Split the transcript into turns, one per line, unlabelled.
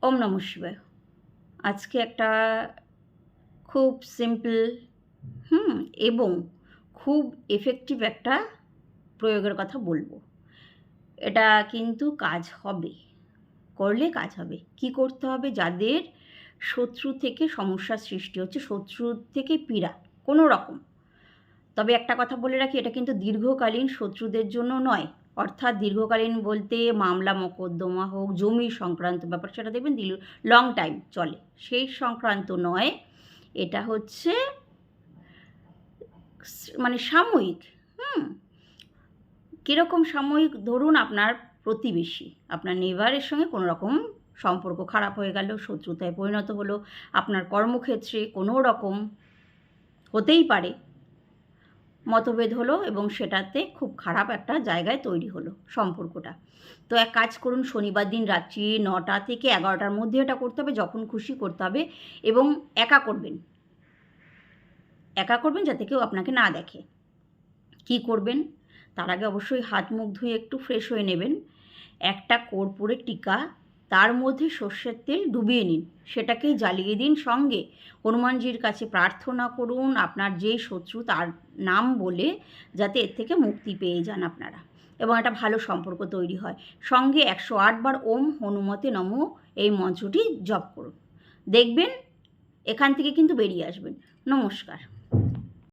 ওম নমঃ শিবায়। আজকে একটা খুব সিম্পল হুম এবং খুব এফেক্টিভ একটা প্রয়োগের কথা বলবো। এটা কিন্তু কাজ হবে, করলে কাজ হবে। কি করতে হবে? যাদের শত্রু থেকে সমস্যার সৃষ্টি হচ্ছে, শত্রু থেকে পীড়া কোনো রকম। তবে একটা কথা বলে রাখি, এটা কিন্তু দীর্ঘকালীন শত্রুদের জন্য নয়। অর্থাৎ দীর্ঘকালীন বলতে মামলা মোকদ্দমা হোক, জমি সংক্রান্ত ব্যাপার, সেটা দেখবেন লং টাইম চলে, সেই সংক্রান্ত নয়। এটা হচ্ছে মানে সাময়িক। হুম কীরকম সাময়িক? ধরুন আপনার প্রতিবেশী, আপনার নেইবারের সঙ্গে কোনো রকম সম্পর্ক খারাপ হয়ে গেল, শত্রুতায় পরিণত হলো। আপনার কর্মক্ষেত্রে কোনো রকম হতেই পারে মতভেদ হলো এবং সেটাতে খুব খারাপ একটা জায়গায় তৈরি হলো সম্পর্কটা। তো এক কাজ করুন, শনিবার দিন রাত্রি 9টা থেকে 11টার মধ্যে এটা করতে হবে, যখন খুশি করতে হবে। এবং একা করবেন, একা করবেন যাতে কেউ আপনাকে না দেখে। কি করবেন? তার আগে অবশ্যই হাত মুখ ধুয়ে একটু ফ্রেশ হয়ে নেবেন। একটা কর্পূরের টিকা, তার মধ্যে সর্ষের তেল ডুবিয়ে নিন, সেটাকেই জ্বালিয়ে দিন। সঙ্গে হনুমানজির কাছে প্রার্থনা করুন আপনার যেই শত্রু তার নাম বলে, যাতে এর থেকে মুক্তি পেয়ে যান আপনারা এবং একটা ভালো সম্পর্ক তৈরি হয়। সঙ্গে 108 বার ওম হনুমতে নমঃ এই মন্ত্রটি জপ করুন। দেখবেন এখান থেকে কিন্তু বেরিয়ে আসবেন। নমস্কার।